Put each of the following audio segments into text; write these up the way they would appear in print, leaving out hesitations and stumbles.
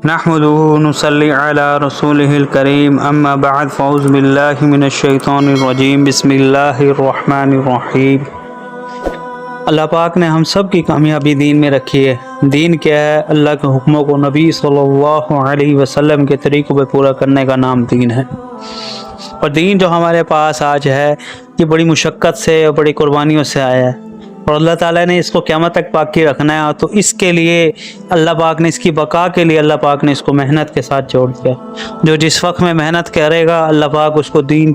نحمده ونصلي على رسوله الكريم اما بعد فاعوذ بالله من الشیطان الرجیم بسم اللہ الرحمن الرحیم۔ اللہ پاک نے ہم سب کی کامیابی دین میں رکھی ہے۔ دین کیا ہے؟ اللہ کے حکموں کو نبی صلی اللہ علیہ وسلم کے طریقوں پہ پورا کرنے کا نام دین ہے۔ اور دین جو ہمارے پاس آج ہے یہ بڑی مشقت سے اور بڑی قربانیوں سے آیا ہے، اور اللہ تعالیٰ نے اس کو قیامت تک باقی رکھنا ہے، تو اس کے لیے اللہ پاک نے اس کی بقا کے لیے اللہ پاک نے اس کو محنت کے ساتھ جوڑ دیا۔ جو جس وقت میں محنت کرے گا اللہ پاک اس کو دین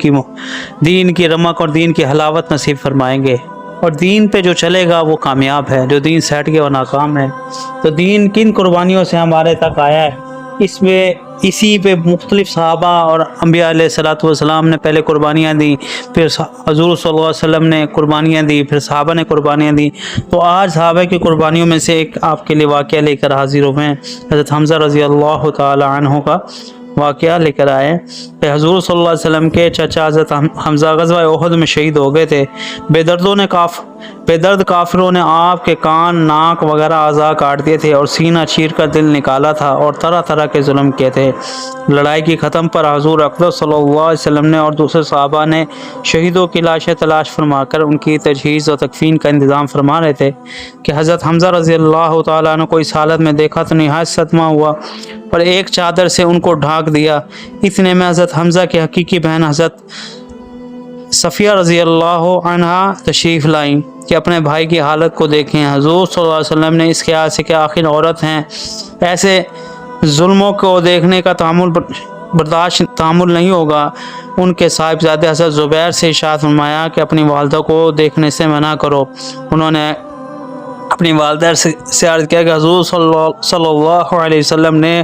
کی رمق اور دین کی حلاوت نصیب فرمائیں گے، اور دین پہ جو چلے گا وہ کامیاب ہے، جو دین سے ہٹ گیا وہ ناکام ہے۔ تو دین کن قربانیوں سے ہمارے تک آیا ہے، اسی پہ مختلف صحابہ اور انبیاء علیہ الصلوۃ والسلام نے پہلے قربانیاں دیں، پھر حضور صلی اللہ علیہ وسلم نے قربانیاں دی، پھر صحابہ نے قربانیاں دی۔ تو آج صحابہ کی قربانیوں میں سے ایک آپ کے لیے واقعہ لے کر حاضر ہوئے ہیں۔ حضرت حمزہ رضی اللہ تعالی عنہ کا واقعہ لے کر آئے کہ حضور صلی اللہ علیہ وسلم کے چچا حضرت حمزہ غزوہ احد میں شہید ہو گئے تھے۔ بے درد کافروں نے آپ کے کان، ناک وغیرہ اعضاء کاٹ دیے تھے اور سینہ چیر کر دل نکالا تھا، اور طرح طرح کے ظلم کیے تھے۔ لڑائی کی ختم پر حضور اقدس صلی اللہ علیہ وسلم نے اور دوسرے صحابہ نے شہیدوں کی لاشیں تلاش فرما کر ان کی تجہیز و تکفین کا انتظام فرما رہے تھے کہ حضرت حمزہ رضی اللہ تعالیٰ عنہ کو اس حالت میں دیکھا تو نہایت صدمہ ہوا اور ایک چادر سے ان کو ڈھانک دیا۔ اتنے میں حضرت حمزہ کی حقیقی بہن حضرت صفیہ رضی اللہ عنہا تشریف لائیں کہ اپنے بھائی کی حالت کو دیکھیں۔ حضور صلی اللہ علیہ وسلم نے اس خیال سے کہ آخر عورت ہیں، ایسے ظلموں کو دیکھنے کا تحمل نہیں ہوگا، ان کے صاحبزادے حضرت زبیر سے ارشاد فرمایا کہ اپنی والدہ کو دیکھنے سے منع کرو۔ انہوں نے اپنی والدہ سے عرض کیا کہ حضور صلی اللہ علیہ وسلم نے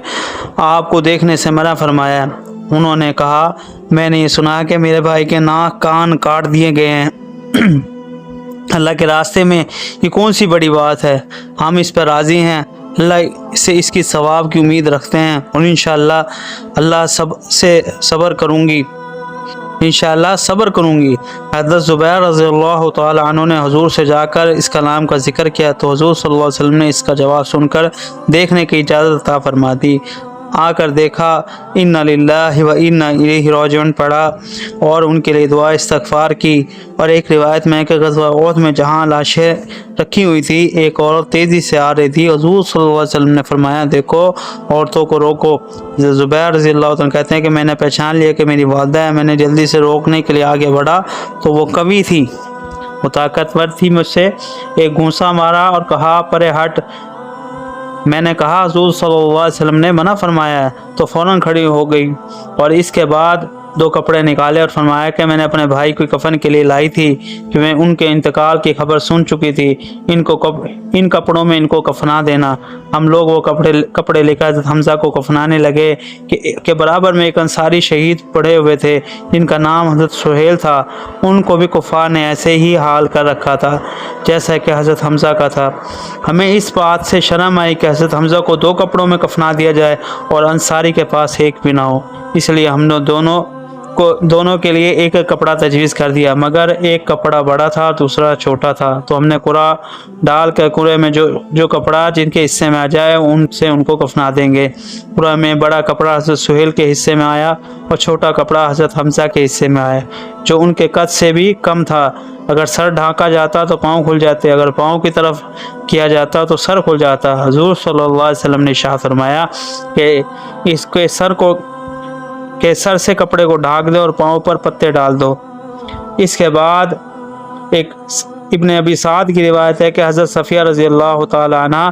آپ کو دیکھنے سے منع فرمایا۔ انہوں نے کہا میں نے یہ سنا کہ میرے بھائی کے ناک کان کاٹ دیے گئے ہیں، اللہ کے راستے میں یہ کون سی بڑی بات ہے، ہم اس پر راضی ہیں، اللہ سے اس کی ثواب کی امید رکھتے ہیں، اور انشاءاللہ اللہ سے صبر کروں گی، حضرت زبیر رضی اللہ تعالی عنہ نے حضور سے جا کر اس کلام کا ذکر کیا تو حضور صلی اللہ علیہ وسلم نے اس کا جواب سن کر دیکھنے کی اجازت عطا فرما دی۔ آ کر دیکھا، انا للہ و انا الیہ راجعون پڑھا اور ان کے لیے دعا استغفار کی۔ اور ایک روایت میں کہ غزوہ احد میں جہاں لاشیں رکھی ہوئی تھی ایک عورت تیزی سے آ رہی تھی، حضور صلی اللہ علیہ وسلم نے فرمایا دیکھو عورتوں کو روکو۔ زبیر رضی اللہ عنہ کہتے ہیں کہ میں نے پہچان لیا کہ میری والدہ ہے، میں نے جلدی سے روکنے کے لیے آگے بڑھا تو وہ قوی تھی، وہ طاقتور تھی، مجھ سے ایک گھونسا مارا اور کہا پرے ہٹ۔ میں نے کہا حضور صلی اللہ علیہ وسلم نے منع فرمایا ہے، تو فوراً کھڑی ہو گئی، اور اس کے بعد 2 کپڑے نکالے اور فرمایا کہ میں نے اپنے بھائی کو کفن کے لیے لائی تھی کہ میں ان کے انتقال کی خبر سن چکی تھی، ان کپڑوں میں ان کو کفنا دینا۔ ہم لوگ وہ کپڑے لے کر حضرت حمزہ کو کفنانے لگے کہ برابر میں ایک انصاری شہید پڑے ہوئے تھے جن کا نام حضرت سہیل تھا، ان کو بھی کفار نے ایسے ہی حال کر رکھا تھا جیسا کہ حضرت حمزہ کا تھا۔ ہمیں اس بات سے شرم آئی کہ حضرت حمزہ کو 2 کپڑوں میں کفنا دیا جائے اور انصاری کے پاس ایک بھی نہ ہو، اس لیے ہم نے دونوں کے لیے ایک کپڑا تجویز کر دیا، مگر ایک کپڑا بڑا تھا دوسرا چھوٹا تھا، تو ہم نے قرآ ڈال کر قرے میں جو کپڑا جن کے حصے میں آ جائے ان کو کفنا دیں گے۔ قرآ میں بڑا کپڑا حضرت سہیل کے حصے میں آیا اور چھوٹا کپڑا حضرت حمزہ کے حصے میں آیا، جو ان کے قد سے بھی کم تھا۔ اگر سر ڈھانکا جاتا تو پاؤں کھل جاتے، اگر پاؤں کی طرف کیا جاتا تو سر کھل جاتا۔ حضور صلی اللہ علیہ وسلم نے ارشاد فرمایا کہ اس کے سر سے کپڑے کو ڈھانک دو اور پاؤں پر پتے ڈال دو۔ اس کے بعد ایک ابن ابی سعد کی روایت ہے کہ حضرت صفیہ رضی اللہ تعالی عنہ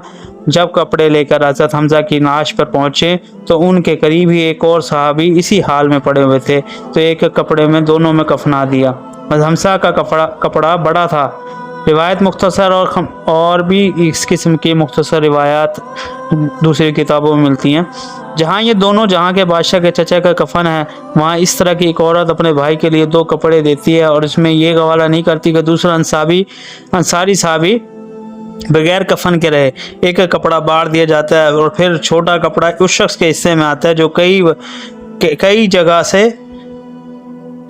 جب کپڑے لے کر حضرت حمزہ کی نعش پر پہنچے تو ان کے قریب ہی ایک اور صحابی اسی حال میں پڑے ہوئے تھے، تو ایک کپڑے میں دونوں میں کفنا دیا۔ حضرت حمزہ کا کپڑا بڑا تھا۔ روایت مختصر اور بھی اس قسم کی مختصر روایات دوسری کتابوں میں ملتی ہیں۔ جہاں یہ دونوں جہاں کے بادشاہ کے چچا کا کفن ہے، وہاں اس طرح کی ایک عورت اپنے بھائی کے لیے 2 کپڑے دیتی ہے اور اس میں یہ گوارہ نہیں کرتی کہ دوسرا انصاری صحابی بغیر کفن کے رہے۔ ایک کپڑا باڑ دیا جاتا ہے اور پھر چھوٹا کپڑا اس شخص کے حصے میں آتا ہے جو کئی جگہ سے